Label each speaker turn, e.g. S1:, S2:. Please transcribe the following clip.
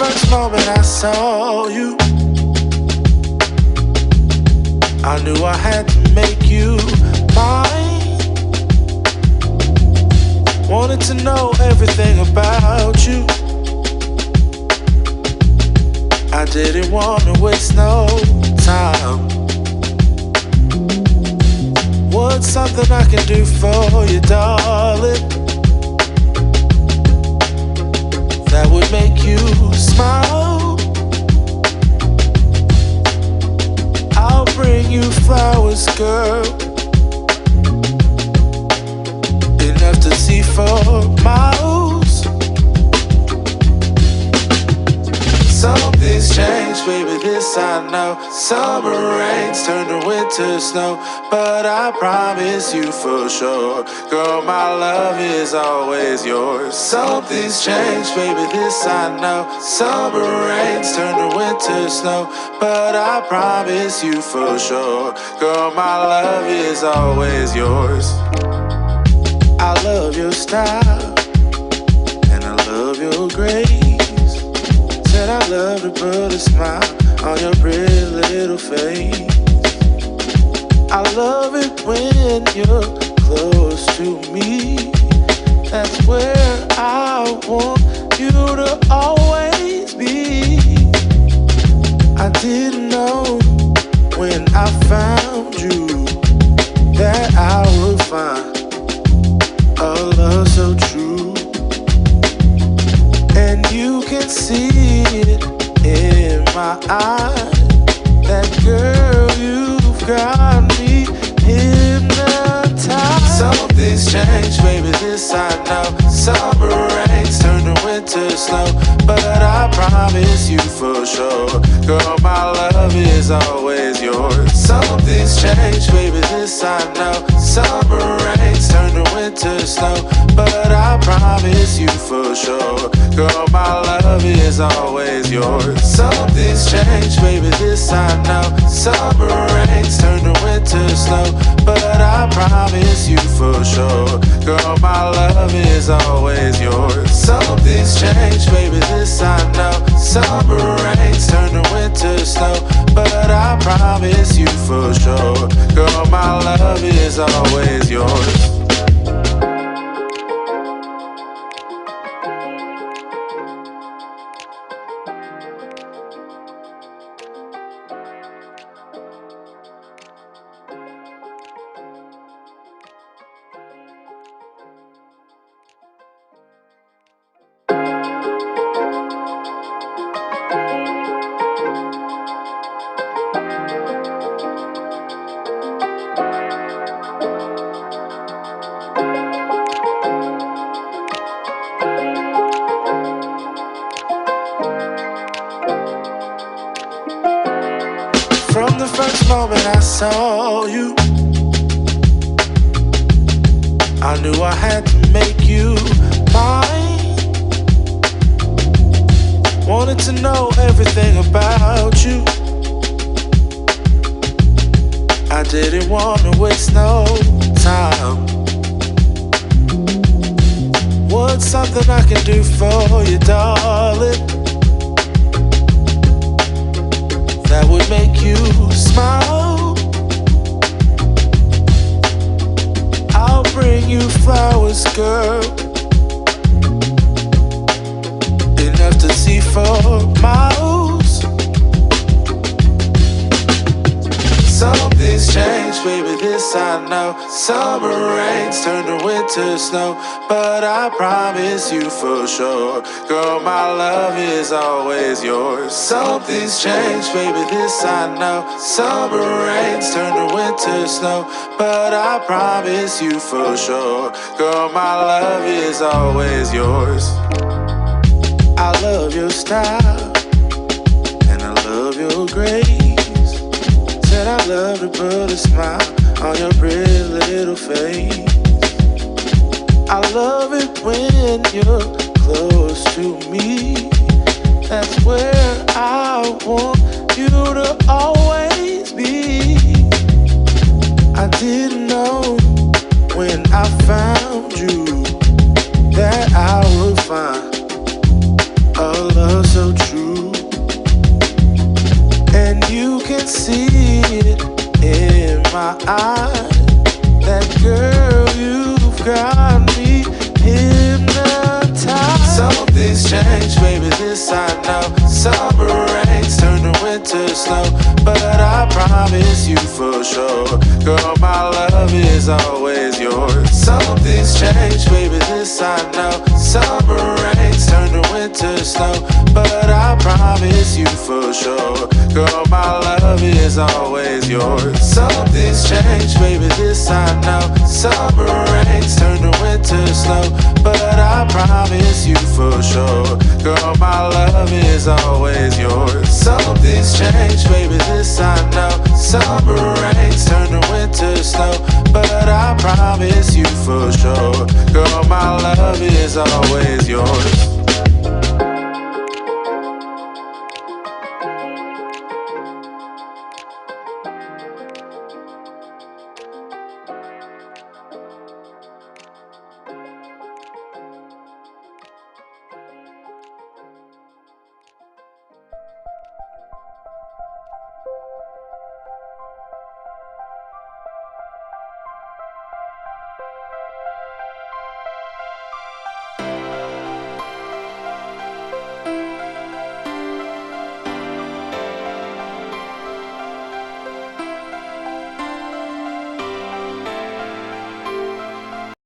S1: first moment I saw you, I knew I had to make you mine. Wanted to know everything about you. I didn't want to waste no time. What's something I can do for you, darling, that would make you smile? I'll bring you flowers, girl, enough to see for miles. Something's changed, baby, this I know. Summer rains turn to winter snow, but I promise you for sure, girl, my love is always yours. Something's changed, baby, this I know. Summer rains turn to winter snow, but I promise you for sure, girl, my love is always yours. I love your style, and I love your grace. Said I love to put a smile on your pretty little face. I love it when you're close to me. That's where I want you to always be. I didn't know when I found you that I would find a love so true. And you can see it in my eyes, that girl, you've got me hypnotized. Something's changed, baby, this I know. Summer rains turn to winter snow, but I promise you for sure, girl, my love is always yours. Something's changed, baby, this I know. Summer rains turn to winter snow, but I promise you for sure, girl, my love is always yours. Something's changed, baby, this I know. Summer rains turn to winter snow, but I promise you for sure, girl, my love is always yours. Something's changed, baby, this I know. Summer rains turn to winter snow, but I promise you for sure, girl, my love is always yours. From the first moment I saw you, I knew I had to make you mine. Wanted to know everything about you. I didn't want to waste no time. What's something I can do for you, darling, that would make you smile? I'll bring you flowers, girl, enough to see for miles. Something's changed, baby, this I know. Summer rains turn to winter snow, but I promise you for sure, girl, my love is always yours. Something's changed, baby, this I know. Summer rains turn to winter snow, but I promise you for sure, girl, my love is always yours. I love your style, and I love your grace. Said I love to put a smile on your pretty little face. I love it when you're close to me. That's where I want you to always be. I didn't know when I found you that I would find a love so true. That girl, you've got me hypnotized. Something's changed, baby, this I know. Summer rains turn to winter snow, but I promise you for sure, girl, my love is always yours. Something's changed, baby, this I know. Summer rains turn to winter snow, but I promise you for sure, girl, my love is always yours. Something's changed, baby, this I know. Summer rains turn to winter snow, but I promise you for sure, girl, my love is always yours. Something's changed, baby, this I know. Summer rains turn to winter snow, but I promise you for sure, girl, my love is always yours.